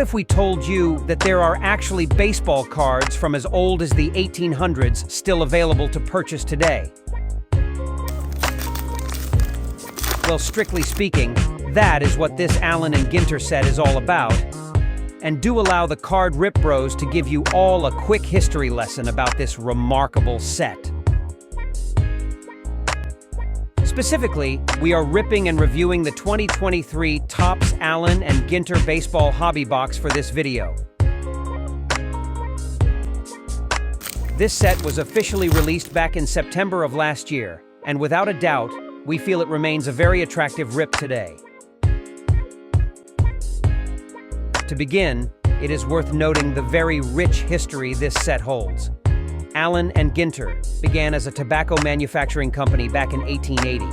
if we told you that there are actually baseball cards from as old as the 1800s still available to purchase today? Well, strictly speaking, that is what this Allen Ginter set is all about. And do allow the cardripbros to give you all a quick history lesson about this remarkable set. Specifically, we are ripping and reviewing the 2023 Topps Allen Ginter Baseball Hobby Box for this video. This set was officially released back in September of last year, and without a doubt, we feel it remains a very attractive rip today. To begin, it is worth noting the very rich history this set holds. Allen Ginter began as a tobacco manufacturing company back in 1880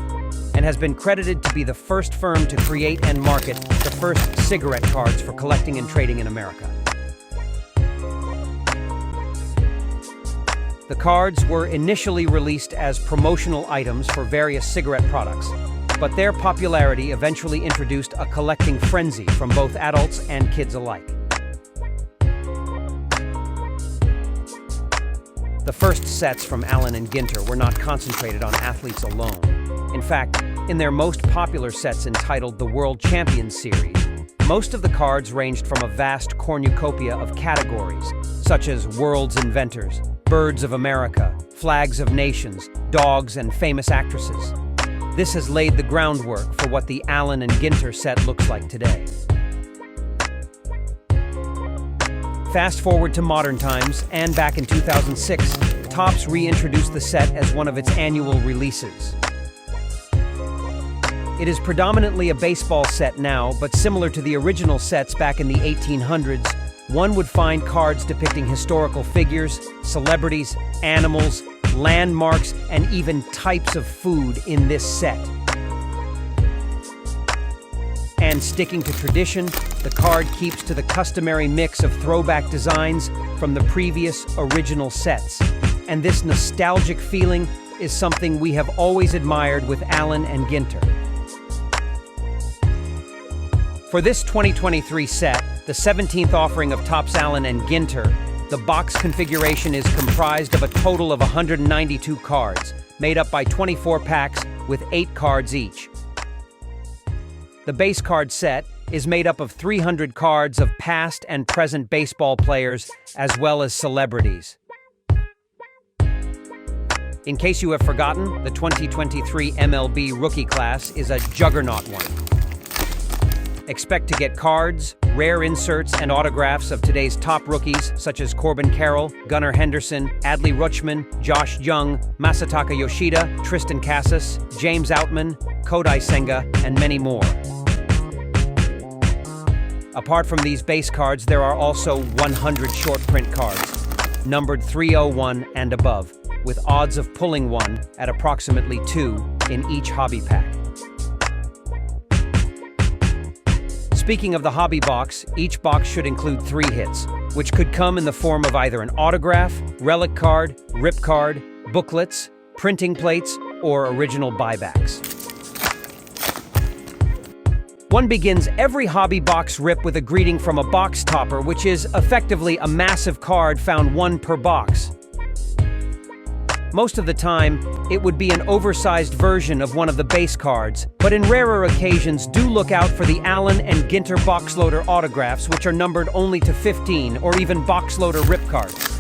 and has been credited to be the first firm to create and market the first cigarette cards for collecting and trading in America. The cards were initially released as promotional items for various cigarette products, but their popularity eventually introduced a collecting frenzy from both adults and kids alike. The first sets from Allen Ginter were not concentrated on athletes alone. In fact, in their most popular sets entitled the World Champions Series, most of the cards ranged from a vast cornucopia of categories, such as World's Inventors, Birds of America, Flags of Nations, Dogs, and Famous Actresses. This has laid the groundwork for what the Allen Ginter set looks like today. Fast forward to modern times, and back in 2006, Topps reintroduced the set as one of its annual releases. It is predominantly a baseball set now, but similar to the original sets back in the 1800s, one would find cards depicting historical figures, celebrities, animals, landmarks, and even types of food in this set. And sticking to tradition, the card keeps to the customary mix of throwback designs from the previous original sets. And this nostalgic feeling is something we have always admired with Allen Ginter. For this 2023 set, the 17th offering of Topps Allen Ginter, the box configuration is comprised of a total of 192 cards, made up by 24 packs with 8 cards each. The base card set is made up of 300 cards of past and present baseball players, as well as celebrities. In case you have forgotten, the 2023 MLB rookie class is a juggernaut one. Expect to get cards, rare inserts, and autographs of today's top rookies, such as Corbin Carroll, Gunnar Henderson, Adley Rutschman, Josh Jung, Masataka Yoshida, Tristan Casas, James Outman, Kodai Senga, and many more. Apart from these base cards, there are also 100 short print cards, numbered 301 and above, with odds of pulling one at approximately 2 in each hobby pack. Speaking of the hobby box, each box should include 3 hits, which could come in the form of either an autograph, relic card, rip card, booklets, printing plates, or original buybacks. One begins every hobby box rip with a greeting from a box topper, which is effectively a massive card found 1 per box. Most of the time, it would be an oversized version of one of the base cards, but in rarer occasions, do look out for the Allen Ginter box loader autographs, which are numbered only to 15, or even box loader rip cards.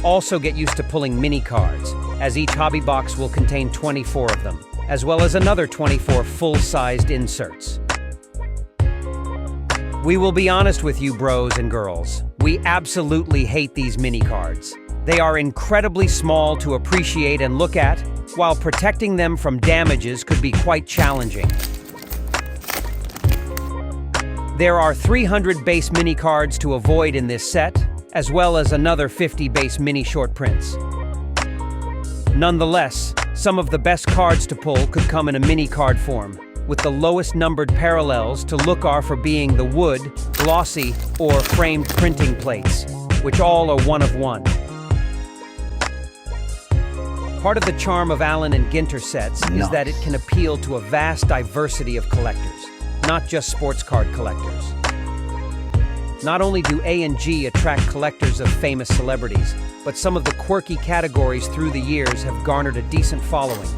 Also get used to pulling mini cards, as each hobby box will contain 24 of them, as well as another 24 full-sized inserts. We will be honest with you, bros and girls. We absolutely hate these mini cards. They are incredibly small to appreciate and look at, while protecting them from damages could be quite challenging. There are 300 base mini cards to avoid in this set, as well as another 50 base mini short prints. Nonetheless, some of the best cards to pull could come in a mini card form, with the lowest numbered parallels to look are for being the wood, glossy, or framed printing plates, which all are one of one. Part of the charm of Allen Ginter sets is that it can appeal to a vast diversity of collectors. not just sports card collectors. Not only do A and G attract collectors of famous celebrities, but some of the quirky categories through the years have garnered a decent following.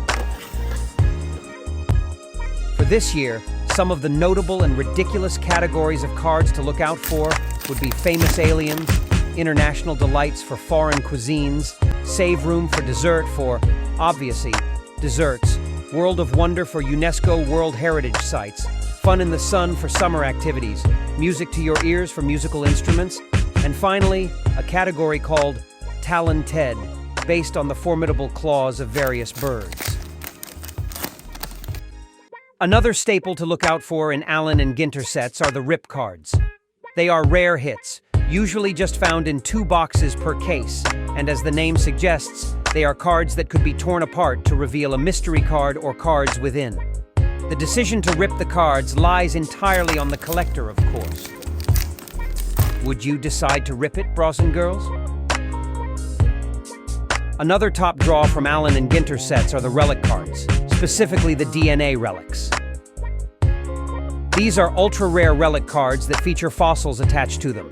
For this year, some of the notable and ridiculous categories of cards to look out for would be famous aliens, international delights for foreign cuisines, save room for dessert for, obviously, desserts, world of wonder for UNESCO World Heritage Sites, fun in the sun for summer activities, music to your ears for musical instruments, and finally, a category called Talented, based on the formidable claws of various birds. Another staple to look out for in Allen and Ginter sets are the rip cards. They are rare hits, usually just found in 2 boxes per case, and as the name suggests, they are cards that could be torn apart to reveal a mystery card or cards within. The decision to rip the cards lies entirely on the collector, of course. Would you decide to rip it, bros and girls? Another top draw from Allen and Ginter sets are the relic cards, specifically the DNA relics. These are ultra-rare relic cards that feature fossils attached to them.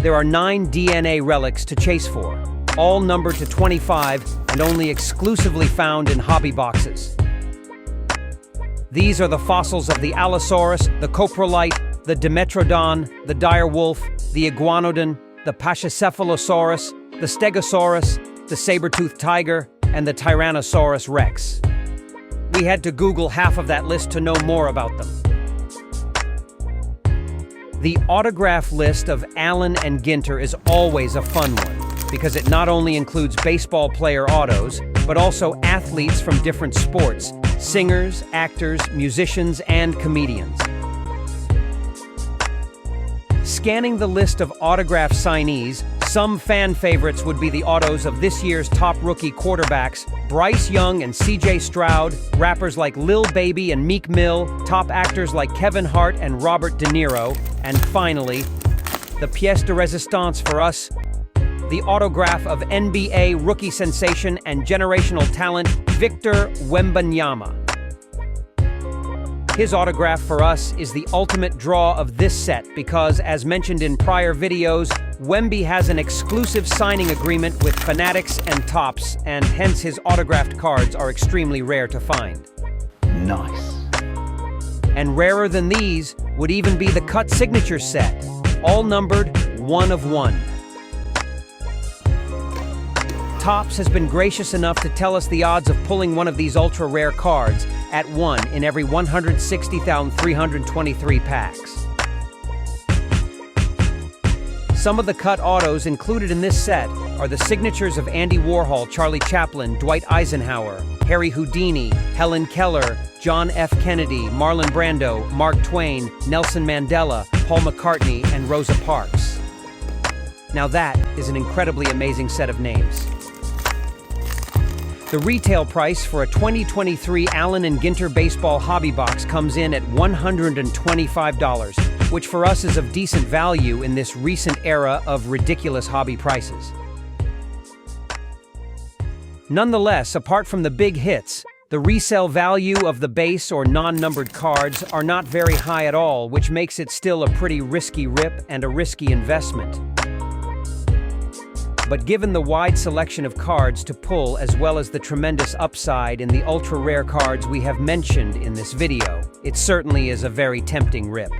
There are 9 DNA relics to chase for, all numbered to 25 and only exclusively found in hobby boxes. These are the fossils of the Allosaurus, the Coprolite, the Dimetrodon, the direwolf, the Iguanodon, the Pachycephalosaurus, the Stegosaurus, the saber-toothed tiger, and the Tyrannosaurus rex. We had to Google half of that list to know more about them. The autograph list of Allen and Ginter is always a fun one, because it not only includes baseball player autos, but also athletes from different sports, singers, actors, musicians, and comedians. Scanning the list of autograph signees, some fan favorites would be the autos of this year's top rookie quarterbacks, Bryce Young and C.J. Stroud, rappers like Lil Baby and Meek Mill, top actors like Kevin Hart and Robert De Niro, and finally, the pièce de résistance for us, the autograph of NBA rookie sensation and generational talent, Victor Wembanyama. His autograph for us is the ultimate draw of this set because, as mentioned in prior videos, Wemby has an exclusive signing agreement with Fanatics and Topps, and hence his autographed cards are extremely rare to find. Nice. And rarer than these would even be the cut signature set, all numbered 1 of 1. Topps has been gracious enough to tell us the odds of pulling one of these ultra-rare cards at 1 in every 160,323 packs. Some of the cut autos included in this set are the signatures of Andy Warhol, Charlie Chaplin, Dwight Eisenhower, Harry Houdini, Helen Keller, John F. Kennedy, Marlon Brando, Mark Twain, Nelson Mandela, Paul McCartney, and Rosa Parks. Now that is an incredibly amazing set of names. The retail price for a 2023 Allen & Ginter baseball hobby box comes in at $125, which for us is of decent value in this recent era of ridiculous hobby prices. Nonetheless, apart from the big hits, the resale value of the base or non-numbered cards are not very high at all, which makes it still a pretty risky rip and a risky investment. But given the wide selection of cards to pull as well as the tremendous upside in the ultra-rare cards we have mentioned in this video, it certainly is a very tempting rip.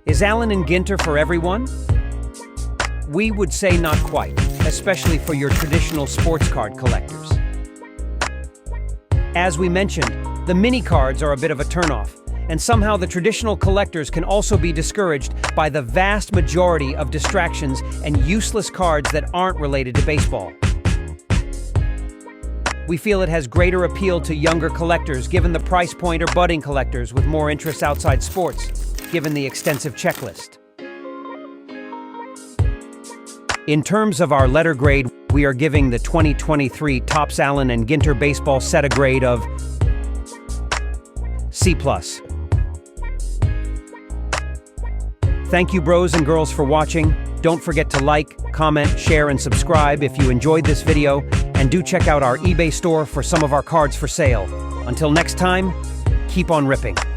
Is Allen & Ginter for everyone? We would say not quite, especially for your traditional sports card collectors. As we mentioned, the mini cards are a bit of a turnoff, and somehow the traditional collectors can also be discouraged by the vast majority of distractions and useless cards that aren't related to baseball. We feel it has greater appeal to younger collectors given the price point or budding collectors with more interests outside sports, given the extensive checklist. In terms of our letter grade, we are giving the 2023 Topps Allen & Ginter baseball set a grade of C+. Thank you, bros and girls, for watching. Don't forget to like, comment, share, and subscribe if you enjoyed this video, and do check out our eBay store for some of our cards for sale. Until next time, Keep on ripping.